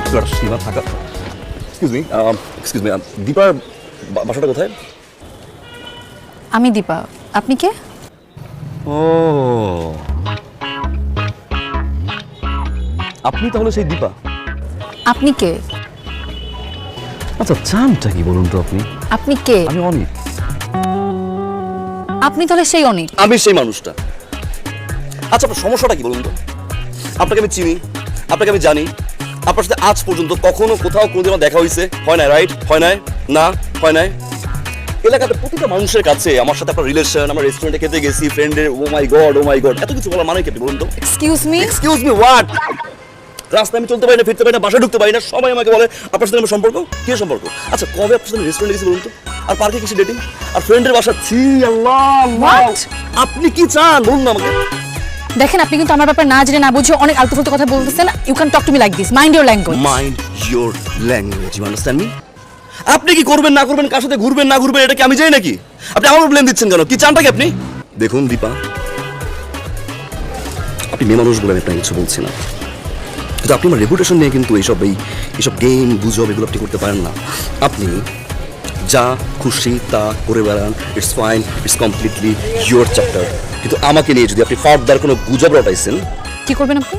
সীমা থাকা। Excuse me দীপার বাসাটা কোথায়? আমি দীপা, আপনি কে? ও আপনি তাহলে সেই দীপা? আপনি কে? আচ্ছা চামটা কি বলুন তো আপনি? আপনি কে? আমি অনিক। আপনি তাহলে সেই অনিক? আমি সেই মানুষটা। আচ্ছা আপনার সমস্যাটা কি বলুন তো? আপনাকে আমি চিনি, আপনাকে আমি জানি, আপনার সাথে আজ পর্যন্ত কখনো কোথাও কোনোদিন আমার দেখা হয়েছে? হয় না, রাইট? হয় নাই? না হয় নাই? এলাকাতে প্রতিটা মানুষের কাছে আমার সাথে আপনার রিলেশন, আমার রেস্টুরেন্টে খেতে গেছি ফ্রেন্ডের, ও মাই গড এত কিছু বলার মানে কি আপনি বলুন তো? Excuse me what? রাস্তায় আমি চলতে পারি না, ফিরতে পারি না, বাসায় ঢুকতে পারি না, সবাই আমাকে বলে আপনার সাথে আমার সম্পর্ক কি সম্পর্ক? আচ্ছা কবে আপনার সাথে রেস্টুরেন্টে গেছি বলুন তো? আর পার্কে কিছু ডেটিং, আর ফ্রেন্ডের বাসা, ছি আল্লাহ। What? আপনি কি চান বলুন না আমাকে? দেখেন আপনি কিন্তু আমার ব্যাপারে না জেনে না বুঝে অনেক আলতু-ফালতু কথা বলতেছেন। You can talk to me like this, mind your language. Mind your language, you understand me? আপনি কি করবেন না করবেন, কার সাথে ঘুরবেন না ঘুরবেন, এটা কি আমি জানি নাকি? আপনি আমার ব্লেম দিচ্ছেন কেন? কি চানটা কি আপনি? দেখুন দীপা, আপনি মেয়ে মানুষ বলে আমি আপনাকে কিছু বলছি না, কিন্তু আপনি আমার রেপুটেশন নিয়ে কিন্তু এইসব গেম গুজব এগুলো আপনি করতে পারেন না। আপনি যা খুশি তা করে বেড়ান, it's fine, it's completely your chapter, কিন্তু আমাকে নিয়ে যদি আপনি ফার্দার কোনো গুজব রটাইছেন, কি করবেন আপনি?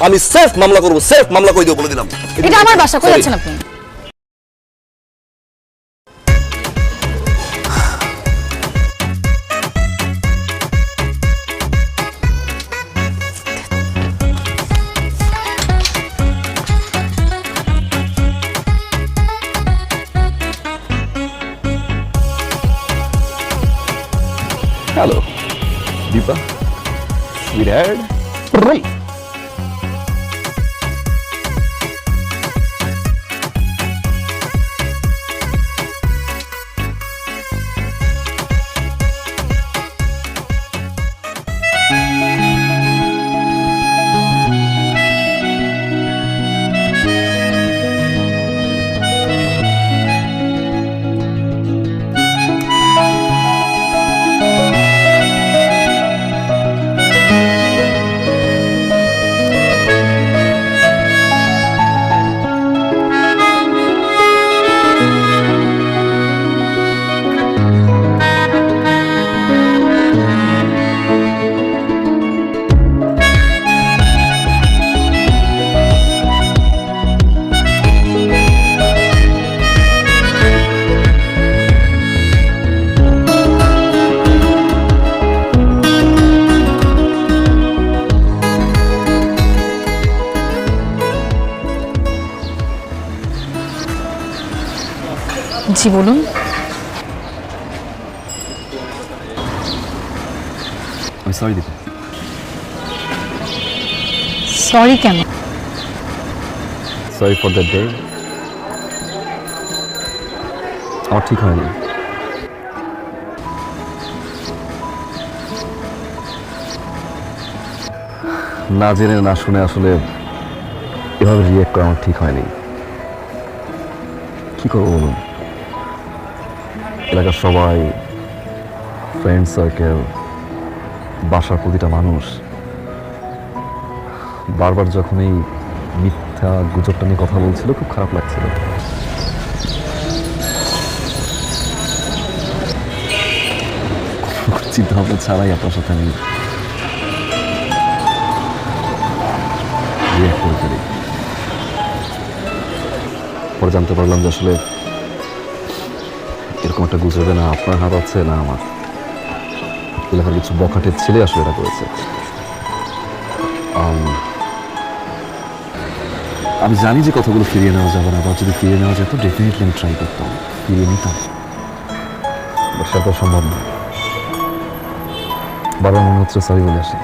আমি সেলফ মামলা করবো, সেলফ মামলা করে দেবো বলে দিলাম। এটা আমার বাসা, কই যাচ্ছেন আপনি? Hello Dipa, sweetheart. জি বলুন। আমি সরি দীপা। সরি কেন? Sorry for that day. আমার ঠিক হয়নি। না জেনে না শুনে আসলে এভাবে রিয়েক্ট করা আমার ঠিক হয়নি। কি করবো বলুন? এলাকার সবাই, ফ্রেন্ড সার্কেল, বাসার প্রতিটা মানুষ বারবার যখন এই মিথ্যা গুজবটা নিয়ে কথা বলছিল, খুব খারাপ লাগছিল। চিন্তা ভাবনা ছাড়াই আপনার সাথে আমি রিয়েক্ট করে ফেলি। পরে জানতে পারলাম যে আসলে এরকম একটা গুজবে না আপনার হাত আছে না আমার, এলাকার কিছু বখাটের ছেলে আসলে এটা করেছে। আমি জানি যে কথাগুলো ফিরিয়ে নেওয়া যাবে না, বা যদি ফিরিয়ে নেওয়া যেত ডেফিনেটলি আমি ট্রাই করতাম, ফিরিয়ে নিতাম, সেটা সম্ভব না। বারবার মনে হচ্ছে সরি বলে আসি,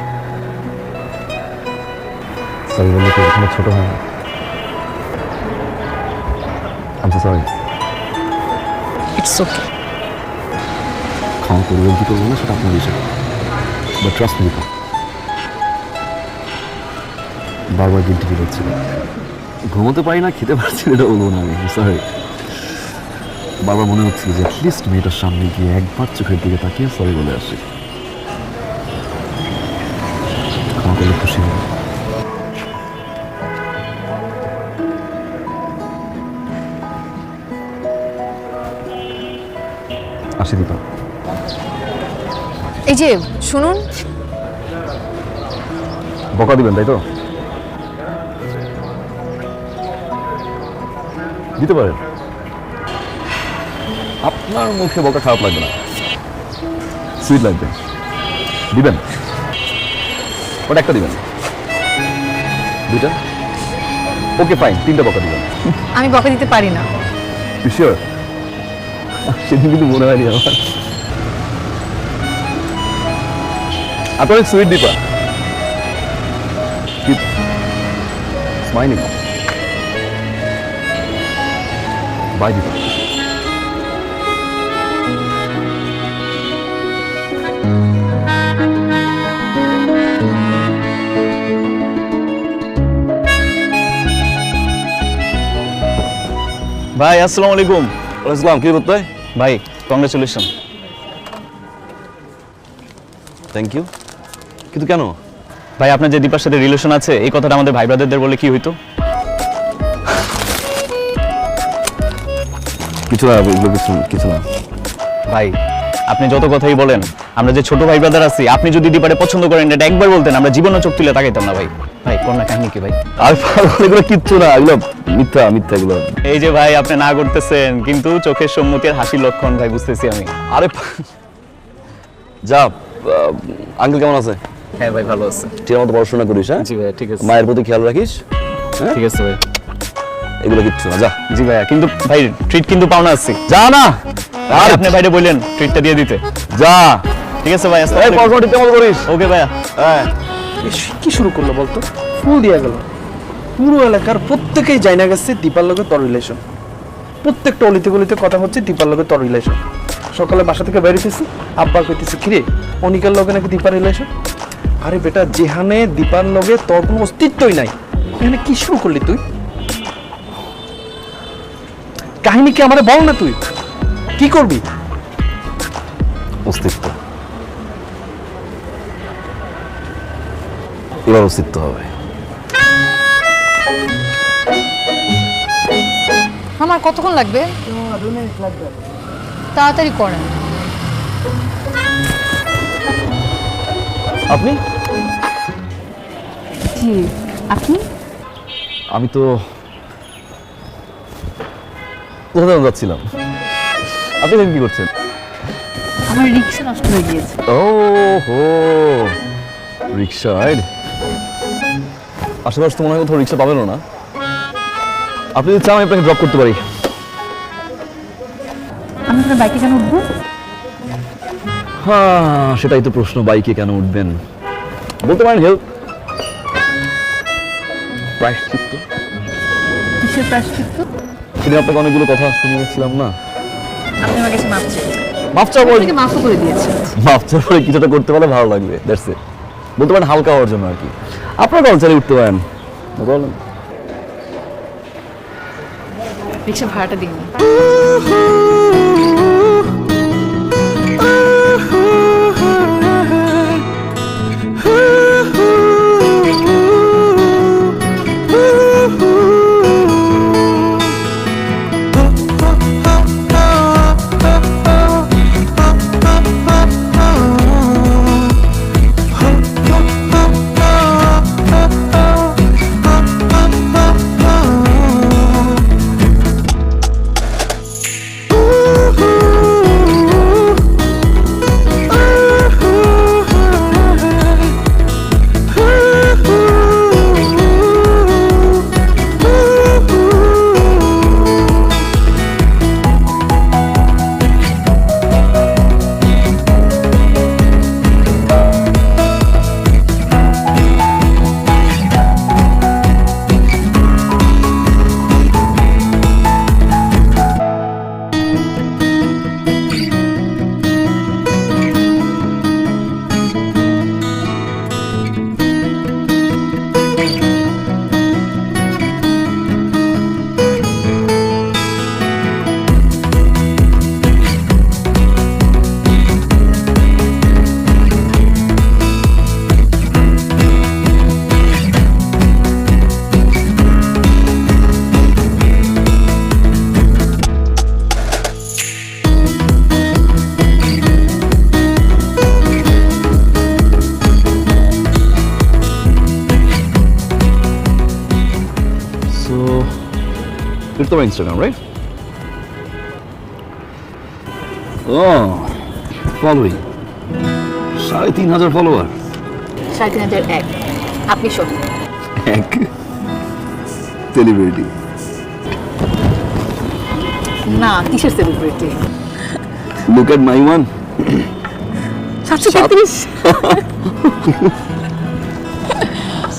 সরি বললে কি এখানে ছোট হয় না? আমি তো সরি। It's okay. ক্ষমা করবেন কি করবো না সেটা আপনার বিষয়, বাট ট্রাস্ট মি, বারবার গিল্টি ফিল হচ্ছিল, ঘুমোতে পারি না, খেতে পারছি না, এটা বলবো না আমি, সরি। বারবার মনে হচ্ছিল যে অ্যাটলিস্ট মেয়েটার সামনে গিয়ে একবার চোখের দিকে তাকিয়ে সরি বলে আসি, ক্ষমা করলে খুশি হবে। আসি দীপা। এই যে শুনুন, বকা দিবেন তাই তো? দিতে পারেন, আপনার মুখে বকা খারাপ লাগবে না, সুইট লাগবে। দিবেন? ওটা একটা দিবেন, দুইটা? ওকে ফাইন, 3টা বকা দিবেন। আমি বকা দিতে পারি না। শিওর? সেদিন কিন্তু মনে হয়নি আমার। আপনি অনেক sweet Dipa. Smiling. Bye Dipa. ভাই আসসালামু আলাইকুম। আসসালাম, কি করতে? ভাই কংগ্রেচুলেশন। থ্যাংক ইউ, কিন্তু কেন? ভাই আপনার যে দীপার সাথে রিলেশন আছে এই কথাটা আমাদের ভাই ব্রাদারদের বলে কি হইতো? কিছু না, এগুলো কিছু না। ভাই আপনি যত কথাই বলেন, আমরা যে ছোট ভাই ব্রাদার আছি, আপনি যদি দীপারে পছন্দ করেন এটা একবার বলতেন, আমরা জীবনে চোখ তুলে তাকাইতাম না ভাই। ভাই কন্যা কাহিনী কি ভাই? আর এগুলো কিচ্ছু না, এগুলো মিথ্যা মিথ্যা এগুলো। এই যে ভাই আপনি না করতেছেন, কিন্তু চোখের সম্মতির হাসির লক্ষণ ভাই, বুঝতেছি আমি। আরে যা, আঙ্কেল কেমন আছে? হ্যাঁ ভাই ভালো আছে। ঠিক মতো পড়াশোনা করিস, হ্যাঁ? জি ভাই ঠিক আছে। মায়ের প্রতি খেয়াল রাখিস, হ্যাঁ? ঠিক আছে ভাই। এগুলো কিচ্ছু না, যা। জি ভাইয়া, কিন্তু ভাই ট্রিট কিন্তু পাওনা আছে। যা না, আর আপনি ভাইরে বললেন ট্রিটটা দিয়ে দিতে। যা। ঠিক আছে ভাই, এই পড়াশোনা ঠিক মতো করিস। ওকে ভাইয়া। হ্যাঁ। কি শুরু করলো বলতো? ফুল দিয়া গেল। পুরো এলাকার প্রত্যেকেই জানা গেছে দীপার লগে তোর রিলেশন। প্রত্যেকটা অলিতে গলিতে কথা হচ্ছে দীপার লগে তোর রিলেশন। সকালে বাসা থেকে বেরিয়েছি, আব্বা কইতেছে কিরে অনিকার লগে নাকি দীপার রিলেশন। আরে বেটা, যেখানে দীপার লগে তোর কোনো অস্তিত্বই নাই, এখানে কি শুরু করলি তুই? কাহিনী কি আমারে বল না, তুই কি করবি? অস্তিত্ব, এবার অস্তিত্ব হবে। আমার কতক্ষণ লাগবে? তাড়াতাড়ি করেন। আপনি? জি, আপনি? আমি তো কোথাও যাচ্ছিলাম। আপনি এখানে কি করছেন? আমার রিক্সা নষ্ট হয়ে গিয়েছে। ও হো, রিক্সা রাইড। আশেপাশে তো মনে হয় কোথাও রিক্সা পাবেনও না। আপনি যদি চান আমি আপনাকে ড্রপ করতে পারি। আমি আপনার বাইকে কেন উঠবো? হ্যাঁ, সেটাই তো প্রশ্ন, বাইকে কেন উঠবেন? বলতে পারেন হেল্প, প্রায়শ্চিত্ত। কিসের প্রায়শ্চিত্ত? সেদিন আপনাকে অনেকগুলো কথা শুনিয়েছিলাম না? আপনি আমার কাছে মাপ চাই। মাফ চাওয়ার পরে, মাফও করে দিয়েছে। মাফ চাওয়ার পরে কিছুটা করতে পারলে ভালো লাগবে, দ্যাটস ইট। বলতে পারেন হালকা হওয়ার জন্য আর কি। আপনার কালচারে উঠতে পারেন, বলেন। রিক্সা ভাড়াটা দিন। এটা তোমার ইনস্টাগ্রাম, রাইট? ও, ফলোইং 3,500 ফলোয়ার। 3,501 আপনি শোন এক সেলিব্রিটি। না কিসের celebrity look at my one. 733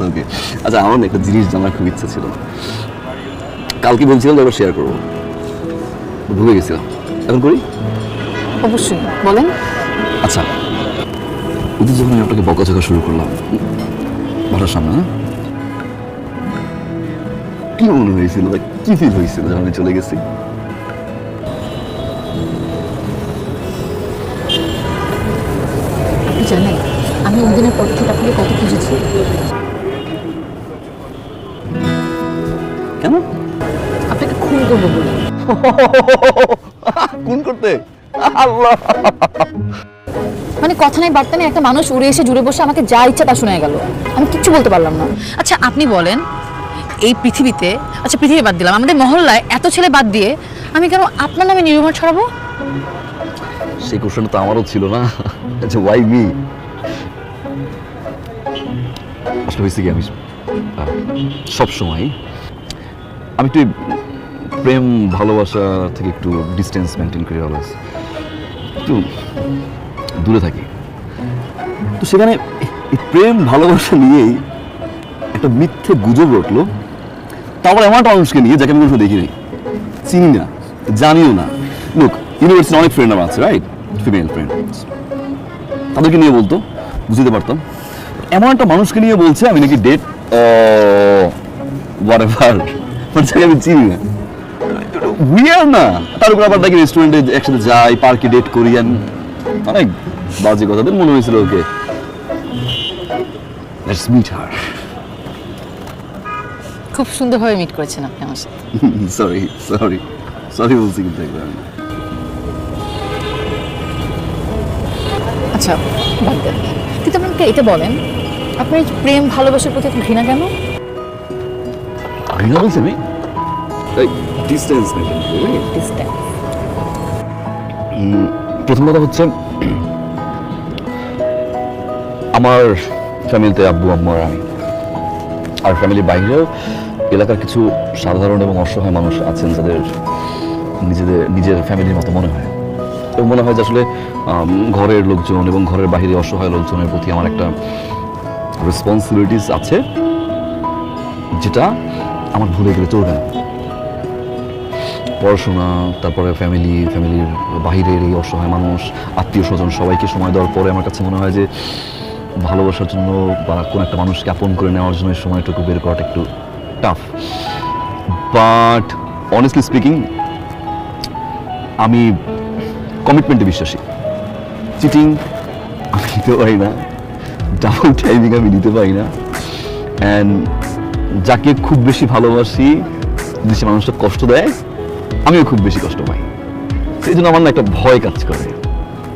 ওকে, আচ্ছা আমার না একটা জিনিস জানার খুব ইচ্ছা ছিল, কালকে বলছিলাম যে শেয়ার করবো, ভুলে গেছিলাম, এখন করি? অবশ্যই বলেন। আচ্ছা, ওদের যখন আমি আপনাকে বকাঝকা শুরু করলাম বাসার সামনে, কি মনে হয়েছিল বা কি ফিল হয়েছিল যখন আমি চলে গেছি? আপনি জানেন আমি ওই দিনের পর থেকে আপনাকে কত খুঁজেছি। কেন? আপনাকে খুন করবো বলে। কোন করতে? আল্লাহ, মানে কথা নাই বার্তা নেই, একটা মানুষ উড়ে এসে জুড়ে বসে আমাকে যা ইচ্ছা তা শোনায় গেল, আমি কিচ্ছু বলতে পারলাম না। আচ্ছা আপনি বলেন এই পৃথিবীতে, আচ্ছা পৃথিবী বাদ দিলাম, আমাদের মহল্লায় এত ছেলে বাদ দিয়ে আমি কেন আপনার নামে নির্ভর ছড়াবো? সেই কোশ্চেনটা তো আমারও ছিল না। আচ্ছা, ওয়াই মি? আসলে হয়েছে কি, আমি সবসময় আমি একটু প্রেম ভালোবাসা থেকে একটু ডিস্টেন্স মেনটেন করি, অলওয়েজ একটু দূরে থাকি। তো সেখানে এই প্রেম ভালোবাসা নিয়েই একটা মিথ্যে গুজব রটলো, তারপর এমন একটা মানুষকে নিয়ে যাকে আমি কোনো দেখিনি, চিনি না, জানিও না। লোক ইউনিভার্সিটি অনেক ফ্রেন্ড আমার আছে, রাইট, ফিমেল ফ্রেন্ড, তাদেরকে নিয়ে বলতো, বুঝতে পারতাম। এমন একটা মানুষকে নিয়ে বলছে আমি নাকি ডেট হোয়াটএভার, মানে যাকে আমি চিনি না, উইয়ার না। তার উপর আবার নাকি রেস্টুরেন্টে একসাথে যাই, পার্কে ডেট করি, অনেক বাজে কথা। মনে হয়েছিল ওকে লেটস মিট হার। খুব সুন্দরভাবে মিট করেছেন আপনি আমার সাথে। সরি সরি সরি বলছি কিন্তু একবার। আচ্ছা বাদ দেন, কিন্তু আপনাকে এটা বলেন আপনার এই প্রেম ভালোবাসার প্রতি এত ঘৃণা কেন? ঘৃণা বলছি আমি? ডিস্টেন্স মেনটেন করি। Distance। প্রথম কথা হচ্ছে, আমার ফ্যামিলিতে আব্বু আম্মু আর আমি, আর ফ্যামিলির বাইরেও এলাকার কিছু সাধারণ এবং অসহায় মানুষ আছেন যাদের নিজের ফ্যামিলির মতো মনে হয়, এবং মনে হয় যে আসলে ঘরের লোকজন এবং ঘরের বাইরে অসহায় লোকজনের প্রতি আমার একটা রেসপন্সিবিলিটিস আছে, যেটা আমার ভুলে গেলে চলবে না। পড়াশোনা, তারপরে ফ্যামিলির বাহিরের এই অসহায় মানুষ, আত্মীয় স্বজন, সবাইকে সময় দেওয়ার পরে আমার কাছে মনে হয় যে ভালোবাসার জন্য বা কোনো একটা মানুষকে আপন করে নেওয়ার জন্য এই সময়টুকু বের করাটা একটু টাফ। বাট অনেস্টলি স্পিকিং, আমি কমিটমেন্টে বিশ্বাসী। চিটিং আমি নিতে পারি না, ডাবল টাইমিং আমি নিতে পারি না, অ্যান্ড যাকে খুব বেশি ভালোবাসি যদি সে মানুষটা কষ্ট দেয়, আমিও খুব বেশি কষ্ট পাই। সেই জন্য আমার না একটা ভয় কাজ করে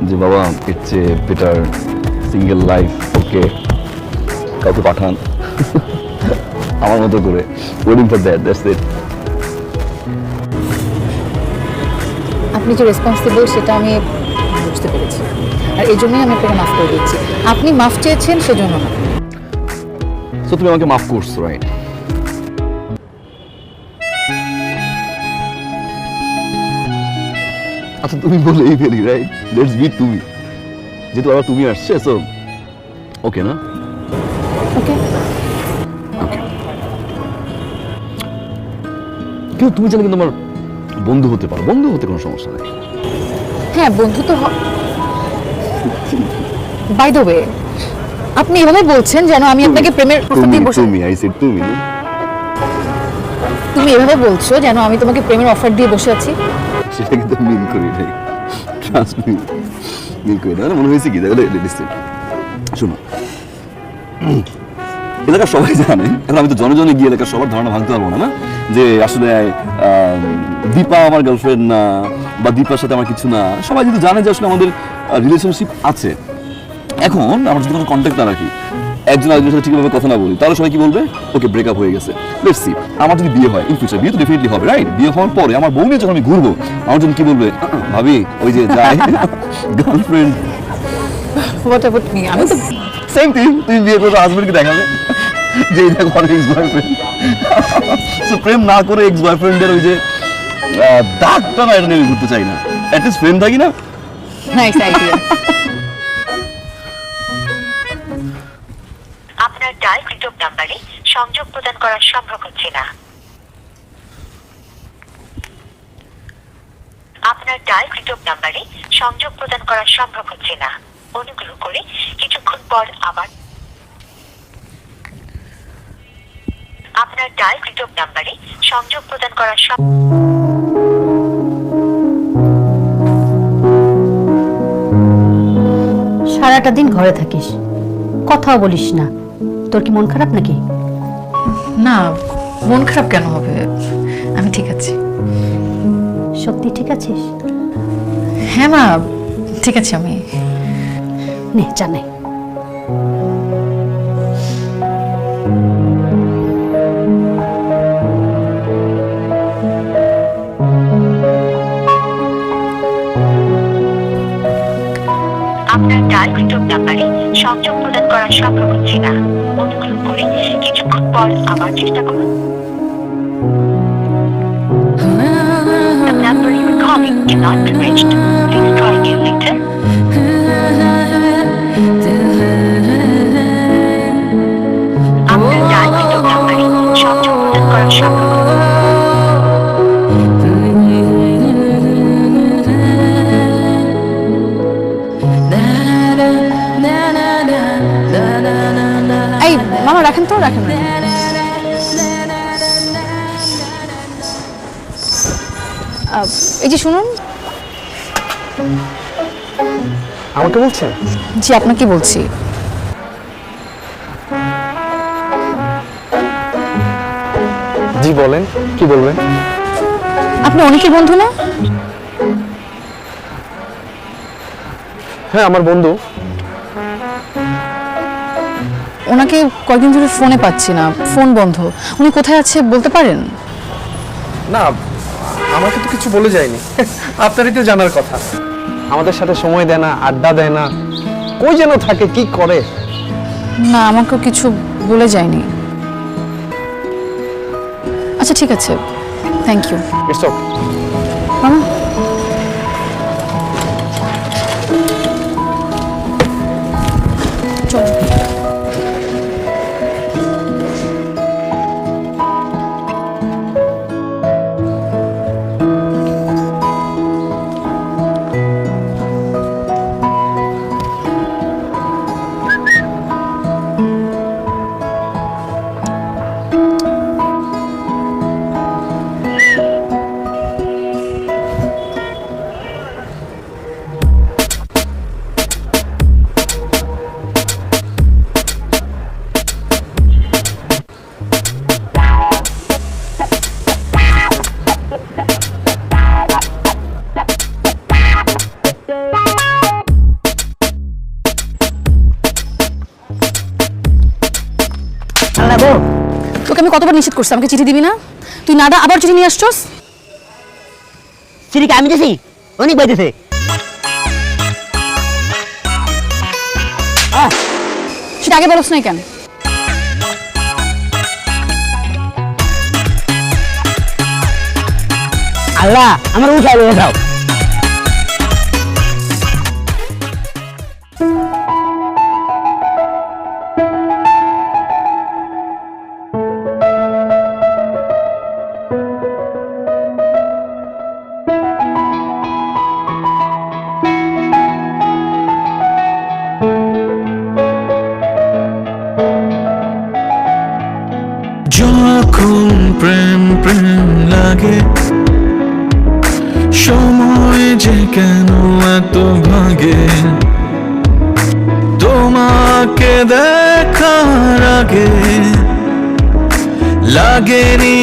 যে বাবা এর চেয়ে বেটার সিঙ্গেল লাইফ, ওকে কাউকে পাঠান আমার মতো করে, ওয়েটিং ফর দ্যাটস ইট। আপনি যে রেসপন্সিবল সেটা আমি বুঝতে পেরেছি, আর এই জন্যই আমি আপনাকে মাফ করে দিচ্ছি। আপনি মাফ চেয়েছেন সেজন্য না। সো তুমি আমাকে মাফ করছো, রাইট? আচ্ছা তুমি বলেই ফেলি, রাইট, লেটস বি তুমি, যেহেতু আবার তুমি আসছে, সো ওকে না? ওকে। কিন্তু তুমি চাইলে কিন্তু আমার বন্ধু হতে পারো, বন্ধু হতে কোনো সমস্যা নেই। হ্যাঁ বন্ধু তো বাই দ্য ওয়ে, আপনি এভাবে বলছেন যেন আমি আপনাকে প্রেমের প্রস্তাব দিয়ে বসে। তুমি আই সেড তুমি, তুমি এভাবে বলছো যেন আমি তোমাকে প্রেমের অফার দিয়ে বসে আছি। সেটা কিন্তু মিন করি নাই, ট্রাস্ট মি, মিন করি না। মনে হয়েছে কি দেখলে, লিসেন, শোনো, এলাকার সবাই জানে, এখন আমি তো জনে গিয়ে এলাকার সবার ধারণা ভাঙতে পারবো না, যে আসলে দীপা আমার গার্লফ্রেন্ড না, বা দীপার সাথে আমার কিছু না। সবাই কিন্তু জানে যে আসলে আমাদের রিলেশনশিপ আছে। এখন আমরা যদি কোনো কন্ট্যাক্ট না রাখি, একজন আরেকজনের সাথে ঠিকভাবে কথা না বলি, তাহলে সবাই কি বলবে? ওকে ব্রেকআপ হয়ে গেছে। লেটস সি, আমার যদি বিয়ে হয় ইন ফিউচার, বিয়ে তো ডেফিনেটলি হবে, রাইট? বিয়ে হওয়ার পরে আমার বউ নিয়ে যখন আমি ঘুরবো, আমার জন্য কি বলবে? ভাবি ওই যে যায় গার্লফ্রেন্ড। What about me? আমি তো সেম থিং, তুমি বিয়ে করবে হাজবেন্ডকে দেখাবে যে এই দেখো আমার এক্স বয়ফ্রেন্ড। সো প্রেম না করে এক্স বয়ফ্রেন্ডের ওই যে দাগটা না, এটা নিয়ে আমি ঘুরতে চাই না। অ্যাটলিস্ট ফ্রেন্ড থাকি না। Nice idea. আপনার ডায়ালকৃত নাম্বারে সংযোগ প্রদান করা সম্ভব হচ্ছে না। আপনার ডায়ালকৃত নাম্বারে সংযোগ প্রদান করা সম্ভব হচ্ছে না। অনুগ্রহ করে কিছুক্ষণ পর আবার আপনার ডায়ালকৃত নাম্বারে সংযোগ প্রদান করা সারাটা দিন ঘরে থাকিস, কথাও বলিস না। তোর কি মন খারাপ নাকি? না, মন খারাপ কেন হবে? আমি ঠিক আছি। সত্যি ঠিক আছিস? হ্যাঁ মা, ঠিক আছে আমি। নে জানে। আপনার ডায়ালকৃত নাম্বারে সংযোগ প্রদান করা সম্ভব হচ্ছে না। অনুগ্রহ করে কিছুক্ষণ পর আবার চেষ্টা করুন। The number you are calling cannot be reached. Please try again later. আপনার ডায়ালকৃত নাম্বারে সংযোগ প্রদান করা সম্ভব হচ্ছে না। এই মামা রাখেন তো, রাখেন। এই যে শুনুন। আমাকে বলছেন? জি আপনাকে বলছি। জি বলেন, কি বলবেন? আপনি অনেকের বন্ধু না? হ্যাঁ আমার বন্ধু। ওনাকে কয়েকদিন ধরে ফোনে পাচ্ছি না, ফোন বন্ধ। উনি কোথায় আছে বলতে পারেন? না আমাকে তো কিছু বলে যায়নি। আপনারই তো জানার কথা। আমাদের সাথে সময় দেয় না, আড্ডা দেয় না, কই যেন থাকে, কি করে। না, আমাকেও কিছু বলে যায়নি। আচ্ছা ঠিক আছে, থ্যাংক ইউ। It's okay. মামা চলো। তোকে আমি কতবার নিষেধ করছি আমাকে চিঠি দিবি না? তুই নাডা আবার চিঠি নিয়ে আসছস। চিঠি আমি দিছি, অনেক বাইতেছে। সেটা আগে বলছ না কেন? আল্লাহ আমার উঠাই লয়ে যাও। যখন প্রেম প্রেম লাগে, সময় যে কেন এত ভাগে, তোমাকে দেখার আগে লাগেনি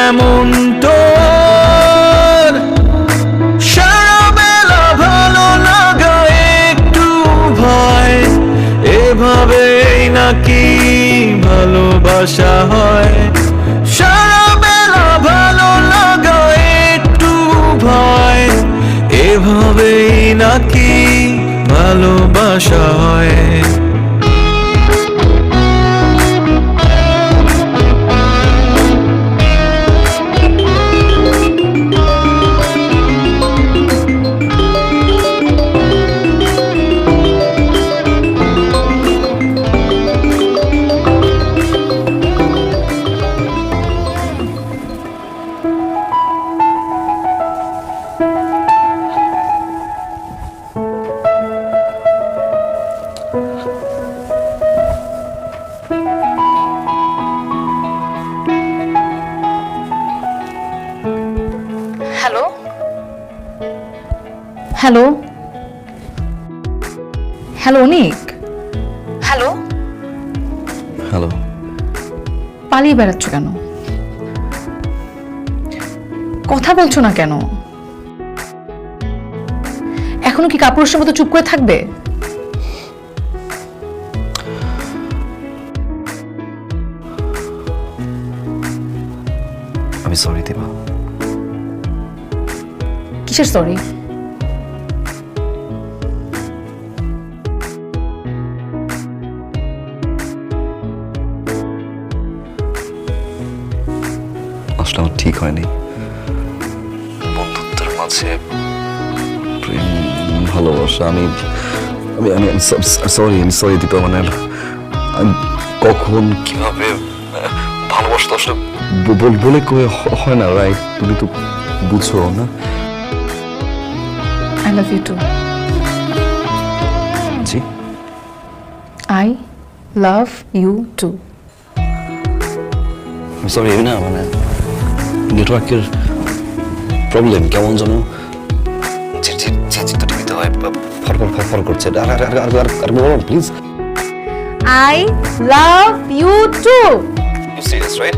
এমন তোর। সারা বেলা ভালো লাগা একটু ভয়, এভাবেই না নাকি ভালোবাসা হয় সারা বেলা ভালো লাগা একটু ভয় এভাবেই নাকি ভালোবাসা হয় হ্যালো হ্যালো হ্যালো অনিক হ্যালো হ্যালো পালিয়ে বেড়াচ্ছ কেন? কথা বলছো না কেন? এখনো কি কাপুরুষের মতো চুপ করে থাকবে? আমি সরি দিবা। কিসের সরি? আসলে আমার ঠিক হয়নি, বন্ধুত্বের মাঝে প্রেম ভালোবাসা। আমি আমি আমি সরি, আমি সরি দীপা। মানে আমি কখন কিভাবে ভালোবাসা তো আসলে বলে কয়ে হয় না, রাইট? তুমি তো বুঝছো না। I love you too. G, I love you too. Sorry না, মানে নেটওয়ার্কের প্রবলেম, কেমন যেন চিৎটা টিভিতে হয়, ফর করছে। আর বলো please. I love you too. You serious, right?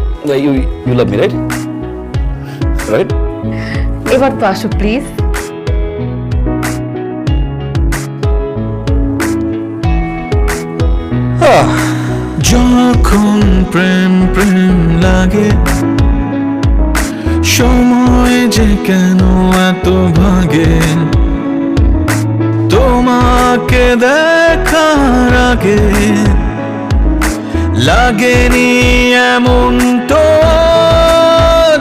You love me, right? Right? এবার তো আসো প্লিজ। যখন প্রেম প্রেম লাগে সময় যে কেন এত ভাগে তোমাকে দেখার আগে লাগেনি এমন তোর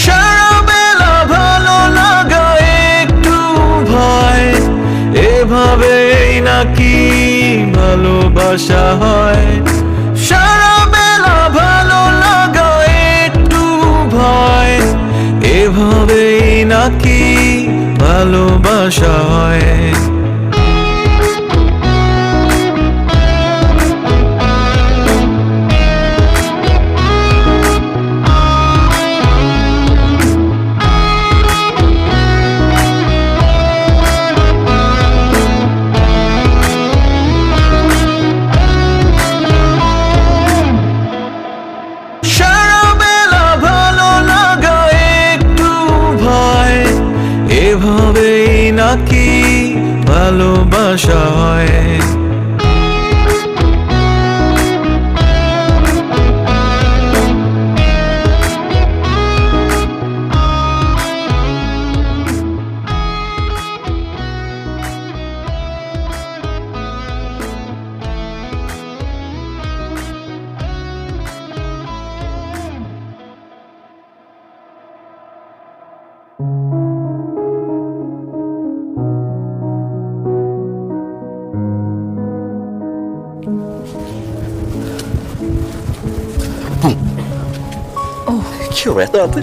সারা বেলা ভালো লাগা একটু ভয় এভাবেই নাকি ভালোবাসা হয় সারা বেলা ভালো লাগা একটু ভয় এভাবেই নাকি ভালোবাসা হয় এভাবেই নাকি ভালোবাসা হয় কি হবে এত রাতে?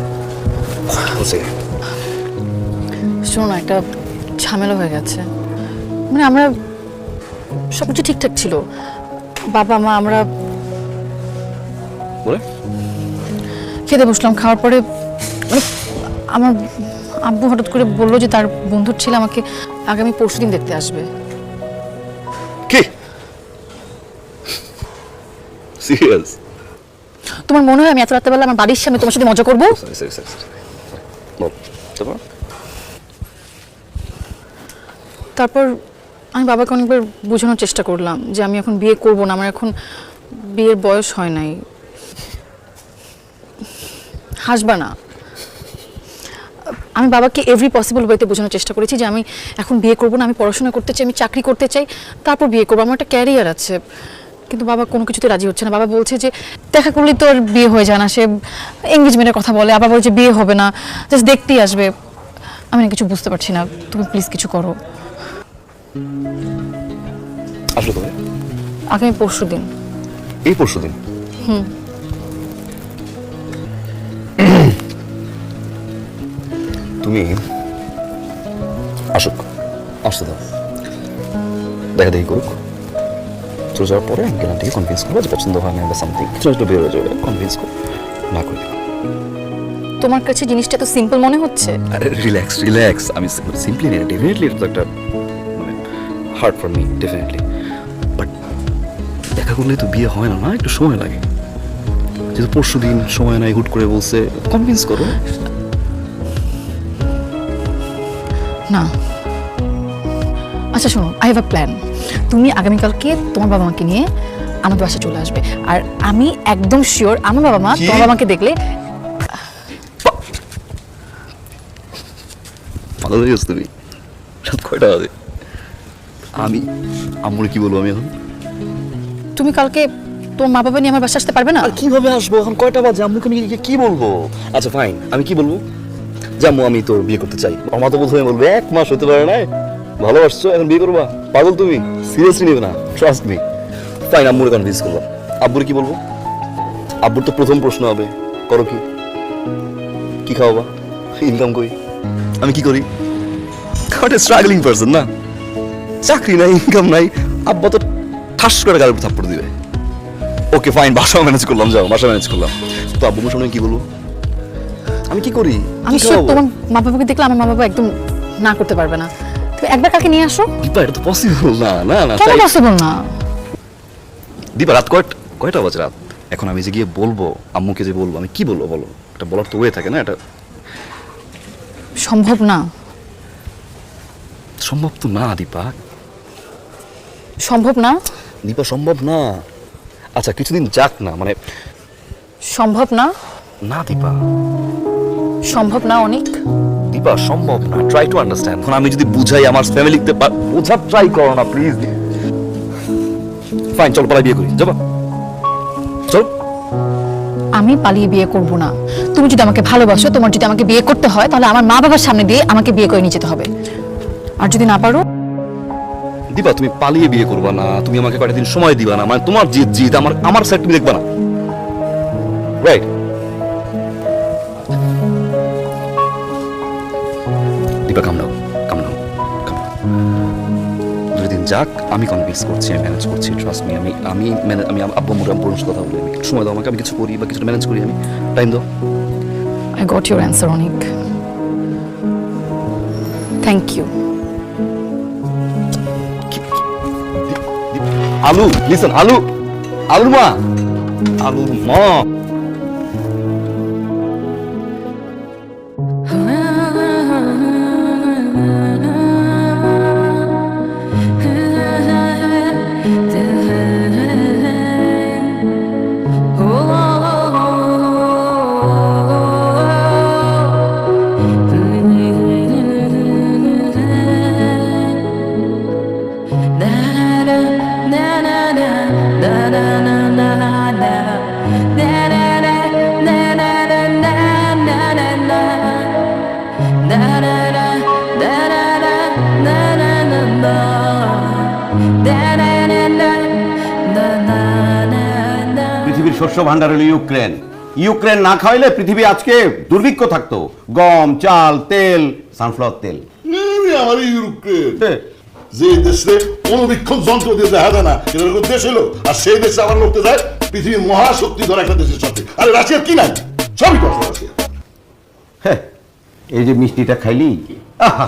শোনো না, একটা ঝামেলা হয়ে গেছে। মানে আমরা সবকিছু ঠিকঠাক ছিল, বাবা মা আমরা বলে খেতে বসলাম। খাওয়ার পরে মানে আমার আব্বু হঠাৎ করে বললো যে তার বন্ধুর ছেলে আমাকে আগামী পরশুদিন দেখতে আসবে। কি সিরিয়াস? তোমার মনে হয় আমি এত রাত্রেবেলা আমার বাড়ির সামনে তোমার সাথে মজা করবো? তারপর আমি বাবাকে অনেকবার বোঝানোর চেষ্টা করলাম যে আমি এখন বিয়ে করব না, আমার এখন বিয়ের বয়স হয় নাই। হাসবা না। আমি বাবাকে এভরি পসিবল ওয়েতে বোঝানোর চেষ্টা করেছি যে আমি এখন বিয়ে করব না, আমি পড়াশোনা করতে চাই, আমি চাকরি করতে চাই, তারপর বিয়ে করবো, আমার একটা ক্যারিয়ার আছে। কিন্তু বাবা কোনো কিছুতে রাজি হচ্ছে না। বাবা বলছে যে দেখা করলেই তো আর বিয়ে হয়ে যায় না, সে এঙ্গেজমেন্টের কথা বলে, আবার বলে যে বিয়ে হবে না, জাস্ট দেখতেই আসবে। আমি না কিছু বুঝতে পারছি না, তুমি প্লিজ কিছু করো। আসলে তবে আগামী পরশু দিন। এই পরশু দিন? তুমি আসুক, আসতে দাও, দেখা দেখি করুক, চলে যাওয়ার পরে আঙ্কেল আন্টিকে কনভিন্স করবো যে পছন্দ হয় না বা সামথিং, কিছু একটা বের হয়ে যাবে, কনভিন্স করো, না করে দিও। তোমার কাছে জিনিসটা তো সিম্পল মনে হচ্ছে। আরে রিল্যাক্স রিল্যাক্স, আমি সিম্পলি নেই, ডেফিনেটলি এটা তো একটা মানে hard for me, definitely. But দেখা করলে তো বিয়ে হয় না, না একটু সময় লাগে। যেহেতু পরশু দিন সময় নাই, হুট করে বলছে, কনভিন্স করো। না, আচ্ছা শোনো, আই হ্যাভ আ প্ল্যান। তুমি আগামীকালকে তোমার বাবা মাকে নিয়ে আমাদের বাসায় চলে আসবে, আর আমি একদম শিওর আমার বাবা মা তোমার বাবা মাকে দেখলে ভালো হয়ে গেছে। তুমি রাত কয়টা বাজে? আমি আম্মুরে কি বলবো আমি এখন? তুমি কালকে তোমার মা বাবা নিয়ে আমার বাসায় আসতে পারবে না? আর কিভাবে আসবো? এখন কয়টা বাজে? আম্মুকে আমি কি বলবো? আচ্ছা ফাইন, আমি কি বলবো? যে আম্মু আমি তোর বিয়ে করতে চাই। আমার তো প্রথমে বলবে 1 মাস হতে পারে না, ভালোবাসছো, এখন বিয়ে করবা? পাগল তুমি, সিরিয়াসলি নেবে না, ট্রাস্ট মি। ফাইন, আম্মুরে কনভিন্স করলাম। আব্বুর কি বলবো? আব্বুর তো প্রথম প্রশ্ন হবে, করো কি? কি খাওয়াবা? ইনকাম করি? আমি কি করি? একটা স্ট্রাগলিং পারসন না, চাকরি নাই, ইনকাম নাই, আব্বা তো ঠাস করে গালের উপর থাপ্পড় দিবে। ওকে ফাইন, বাসা ম্যানেজ করলাম, যাও বাসা ম্যানেজ করলাম। তো আব্বু সামনে কি বলবো? আমি কি করি? আমি শিওর তোমার মা বাবাকে দেখলে আমার মা বাবা একদম না করতে পারবে না। তুমি একবার কাকে নিয়ে আসো। দীপা, এটা তো পসিবল না। না না, কেন পসিবল না? দীপা, রাত কয়টা বাজে? রাত এখন আমি যে গিয়ে বলবো আম্মুকে, যে বলবো, আমি কি বলবো বলো? এটা বলার তো ওয়ে থাকে না, এটা সম্ভব না। সম্ভব তো না দীপা। সম্ভব না দীপা, সম্ভব না। আচ্ছা কিছুদিন যাক না, মানে সম্ভব না। না দীপা, সম্ভব না অনেক। দীপা সম্ভব না। Try to understand. এখন আমি যদি বুঝাই আমার ফ্যামিলিতে, বোঝার ট্রাই করো না প্লিজ। ফাইন, চল পালাই বিয়ে করি, যাবা চল। আমি পালিয়ে বিয়ে করব না। তুমি যদি আমাকে ভালোবাসো, তোমার যদি আমাকে বিয়ে করতে হয়, তাহলে আমার মা বাবার সামনে দিয়ে আমাকে বিয়ে করে নিয়ে যেতে হবে। আর যদি না পারো? দীপা, তুমি পালিয়ে বিয়ে করবা না, তুমি আমাকে কয়টা দিন সময় দিবা না, মানে তোমার জিত জিত, আমার সাইড তুমি দেখবা না, রাইট? দীপা কাম নাও, কাম নাও, কাম নাও। দুদিন যাক, আমি কনভিন্স করছি, আমি ম্যানেজ করছি, ট্রাস্ট মি। আমি আব্বু আম্মুর পুরনো কথা বলি, আমি সময় দাও আমাকে, আমি কিছু করি বা কিছু ম্যানেজ করি, আমি টাইম দাও। I got your answer, Anik. Thank you. আলু, লিসন, আলুর মা, আলুর মা। পৃথিবীর শস্য ভান্ডার হলো ইউক্রেন। ইউক্রেন না খাওয়াইলে পৃথিবী আজকে দুর্ভিক্ষ থাকতো। গম, চাল, তেল, সানফ্লাওয়ার তেল। আমার ইউক্রেন যে দেশে অনুবীক্ষণ যন্ত্র দিয়ে দেখা যায় না, এরকম দেশ হলো, আর সেই দেশে আবার লড়তে যায় পৃথিবীর মহাশক্তি ধরা একটা দেশের সাথে। আরে রাশিয়ার কি নাই? সবই তো আছে রাশিয়া। হ্যাঁ, এই যে মিষ্টিটা খাইলি, আহা,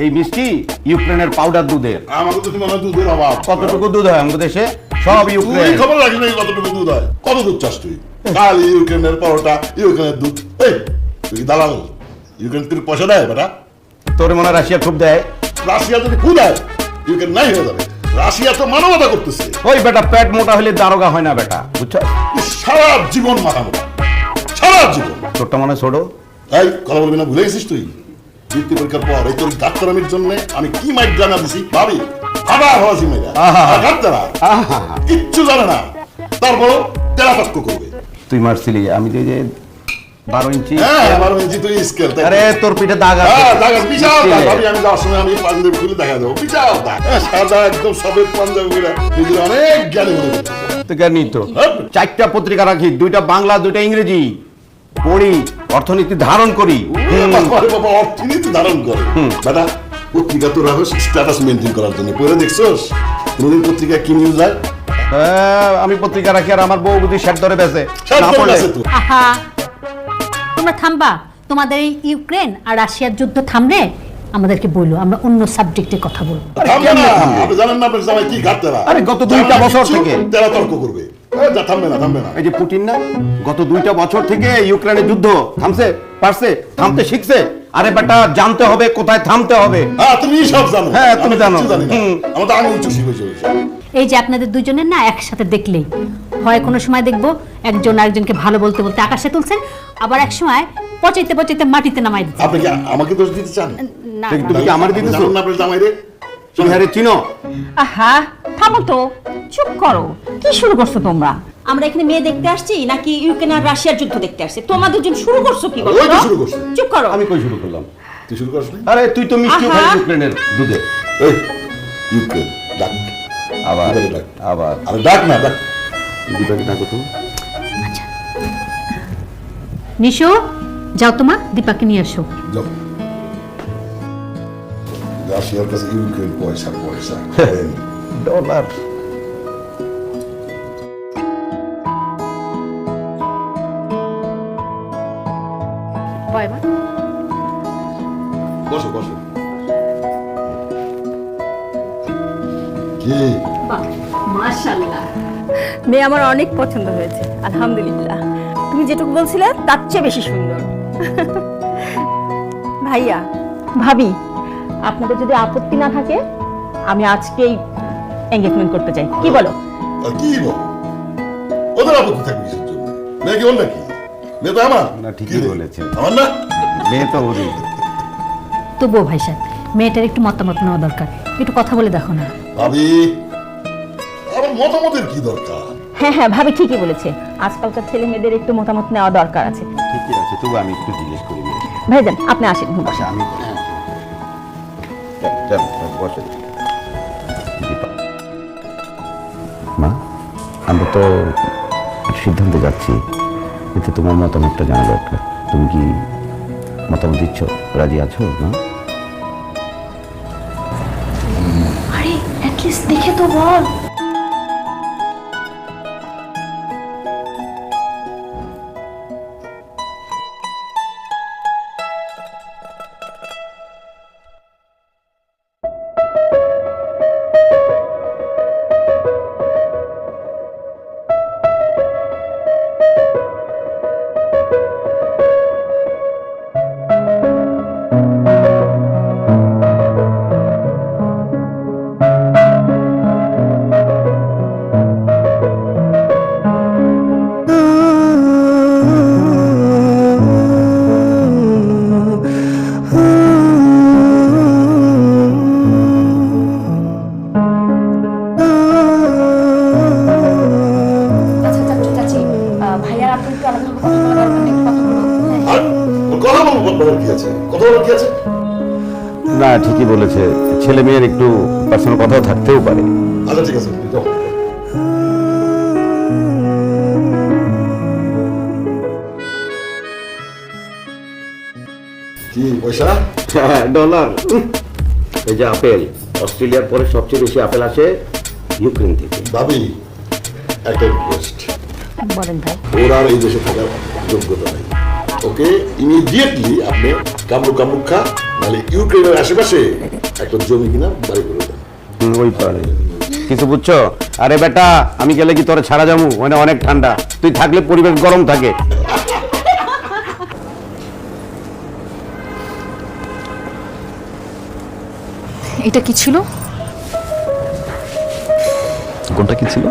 এই মিষ্টি ইউক্রেনের পাউডার দুধের। আমাকে তো মনে হয় দুধের অভাব। কতটুকু দুধ হয় আমাদের দেশে? সব ইউক্রেন। তুই খবর রাখিস না কতটুকু দুধ হয়? কত দুধ চাস তুই? কাল ইউক্রেনের পরোটা, ইউক্রেনের দুধ। এই তুই কি দালাল? ইউক্রেন তুই পয়সা দেয় বেটা? তোর মনে হয় রাশিয়া খুব দেয়? রাশিয়া যদি খুব দেয় ইউক্রেন নাই হয়ে যাবে। রাশিয়া তো মানবতা করতেছে। ওই বেটা পেট মোটা হলে দারোগা হয় না বেটা, বুঝছো? সারা জীবন মাথা মোটা, সারা জীবন। তোরটা মনে ছোড়ো। এই কথা বলবি না, ভুলে গেছিস তুই? বৃত্তি পরীক্ষার পর এই তোর ডাক্তারামির জন্য আমি কি মাইট জানা দিছি ভাবি, আবার হওয়াছি মেয়েরা ডাক্তারা কিচ্ছু জানে না, তারপরও তেরাতক্ক করবে। তুই মারছিলি, আমি যে 12 ইঞ্চি। হ্যাঁ 12 ইঞ্চি তুই স্কেল। আরে তোর পিঠে দাগ আছে। হ্যাঁ দাগ আছে, বিশাল দাগ। ভাবি আমি যাওয়ার সময় আমি পাঞ্জাবি খুলে দেখা দেবো, বিশাল দাগ। সাদা একদম সফেদ পাঞ্জাবি খুলে নিজের অনেক জ্ঞানী বলে দিচ্ছে। তুই জ্ঞানী তো। 4টা পত্রিকা রাখি, 2টা বাংলা 2টা ইংরেজি পড়ি, অর্থনীতি ধারণ করি। বাবা অর্থনীতি ধারণ করে দাদা। পত্রিকা তো রাখো স্ট্যাটাস মেনটেন করার জন্য, পড়ে দেখছোস কোনদিন পত্রিকা কি নিউজ হয়? আমি পত্রিকা রাখি আর আমার বউ বুঝি শেড ধরে বেঁচে না পড়লে। আহা, তোমরা থামবা। তোমাদের এই ইউক্রেন আর রাশিয়ার যুদ্ধ থামলে আমাদেরকে বললো, আমরা অন্য সাবজেক্টে কথা বলবো। থামবে না, আপনি জানেন না আপনার জামাই কি ঘাটতেরা? আরে গত 2টা বছর থেকে তেরা তর্ক করবে। থামবে না, থামবে না। এই যে পুটিন না, গত 2টা বছর থেকে ইউক্রেনের যুদ্ধ থামছে, পারছে, থামতে শিখছে। আরে বেটা জানতে হবে কোথায় থামতে হবে। হ্যাঁ তুমি সব জানো। হ্যাঁ তুমি জানো। আমার তো আগে উচ্চ শিখেছে। এই যে আপনাদের দুজনের না একসাথে দেখলেই হয়, কোনো সময় দেখবো একজন আরেকজনকে ভালো বলতে বলতে আকাশে তুলছেন, আবার এক সময় পচাইতে পচাইতে মাটিতে নামাই দিচ্ছেন। আপনি কি আমাকে দোষ দিতে চান? না তুমি কি আমার দিতেছো? জানেন না আপনার জামাই রে? তুমি হারে চিনো? আহা থামো তো, চুপ করো। কি শুরু করছো তোমরা? আমরা এখানে মেয়ে দেখতে আসছি নাকি ইউক্রেন আর রাশিয়ার যুদ্ধ দেখতে আসছি? তোমরা দুজন শুরু করছো কি? ওই তো শুরু করছে। চুপ করো। আমি কই শুরু করলাম? তুই শুরু করিস না? আরে তুই তো মিষ্টি খাই ইউক্রেনের দুধে। এই ইউক্রেন ডাক আবার ডাক। আবার আরে ডাক না, ডাক। দীপাকে ডাকো তো। নিশো, যাও তোমা, দীপাকে নিয়ে এসো। যাও। রাশিয়ার কাছে ইউক্রেন পয়সা পয়সা ডলার। বসো বসো। কি মাশাআল্লাহ, মেয়ে আমার অনেক পছন্দ হয়েছে, আলহামদুলিল্লাহ। তুমি যেটুকু বলছিলে তার চেয়ে বেশি সুন্দর। ভাইয়া, ভাবি, আপনাদের যদি আপত্তি না থাকে আমি আজকেই এনগেজমেন্ট করতে চাই, কি বলো? আর কি বল, ওদের আপত্তি থাকবে কিসের জন্য? মেয়ে কি ওর নাকি? মেয়ে তো আমার। না ঠিকই বলেছে, আমার না? মেয়ে তো ওরই। তবুও ভাই সাহেব, মেয়েটার একটু মতামত নেওয়া দরকার, একটু কথা বলে দেখো না। ভাবি আমার মতামতের কি দরকার? হ্যাঁ হ্যাঁ, ভাবি ঠিকই বলেছে, আজকালকার ছেলে মেয়েদের একটু মতামত নেওয়া দরকার আছে। ঠিকই আছে, তবু আমি একটু জিজ্ঞেস করি। ভাইজান আপনি আসেন। আচ্ছা আমি চল বসে। মা, আমরা তো সিদ্ধান্তে যাচ্ছি, এতে তোমার মতামতটা জানা দরকার। তুমি কি মতামত দিচ্ছ, রাজি আছো? না আরে অ্যাটলিস্ট দেখে তো বল। না ঠিকই বলেছে, ছেলে মেয়ের একটু পার্সোনাল কথাও থাকতেও পারে। আচ্ছা ঠিক আছে, যাও। কি পয়সা? ডলার। এই যে আপেল, অস্ট্রেলিয়ার পরে সবচেয়ে বেশি আপেল আসে ইউক্রেন থেকে। ভাবি একটা রিকোয়েস্ট, বলেন ভাই। ওর আর এই দেশে থাকার যোগ্যতা নেই। ওকে ইমিডিয়েটলি আপনি কামরুক খা, নাহলে ইউক্রেনের আশেপাশে একটা জমি কিনা বাড়ি করে দেন। ওই পারে কিছু বুঝছো? আরে বেটা, আমি গেলে কি তোরা ছাড়া যাবো? মানে অনেক ঠান্ডা, তুই থাকলে পরিবেশ গরম থাকে। এটা কি ছিল? কোনটা কি ছিল?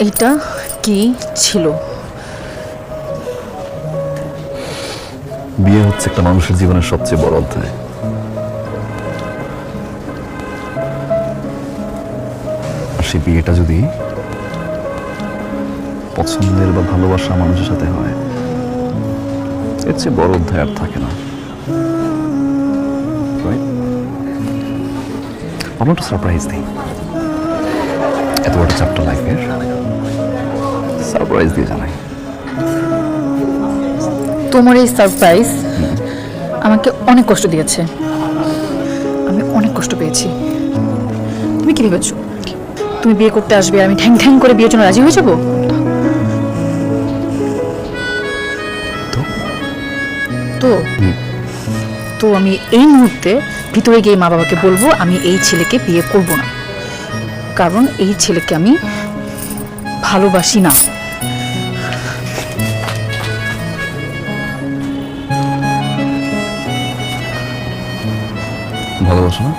এইটা কি ছিল? বিয়ে হচ্ছে একটা মানুষের জীবনের সবচেয়ে বড় অধ্যায়। আর সেই বিয়েটা যদি পছন্দের বা ভালোবাসা মানুষের সাথে হয়, এর চেয়ে বড় অধ্যায় আর থাকে না। আমরা একটা সারপ্রাইজ দিই। এত বড় চ্যাপ্টার লাইফের সারপ্রাইজ দিয়ে জানাই। তোমার এই সারপ্রাইজ আমাকে অনেক কষ্ট দিয়েছে, আমি অনেক কষ্ট পেয়েছি। তুমি কি ভেবেছো তুমি বিয়ে করতে আসবে আর আমি ঠ্যাং ঠ্যাং করে বিয়ের জন্য রাজি হয়ে যাবো? তো তো আমি এই মুহূর্তে ভিতরে গিয়ে মা বাবাকে বলবো আমি এই ছেলেকে বিয়ে করব না, কারণ এই ছেলেকে আমি ভালোবাসি না। ভালোবাসো না?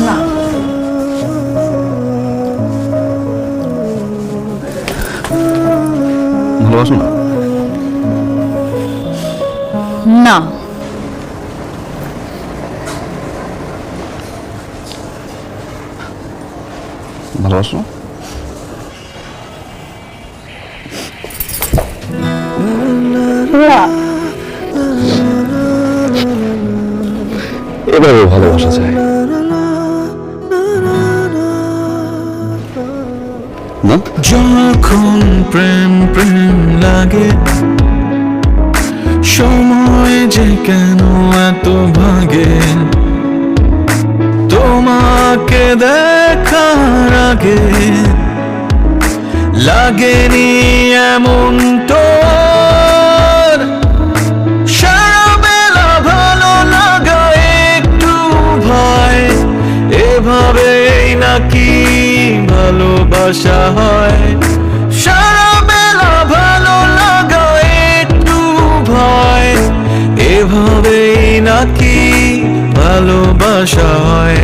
না, ভালোবাসো না? না, ভালোবাসো না? এভাবে ভালোবাসা যায় না? যখন প্রেম প্রেম লাগে, সময় যে কেন এত ভাগে, তোমাকে দেখার আগে লাগেনি এমন তোর। সারা বেলা ভালো লাগা একটু ভয়, এভাবেই নাকি ভালোবাসা হয়? সারা বেলা ভালো লাগা একটু ভয়, এভাবেই নাকি ভালোবাসা হয়?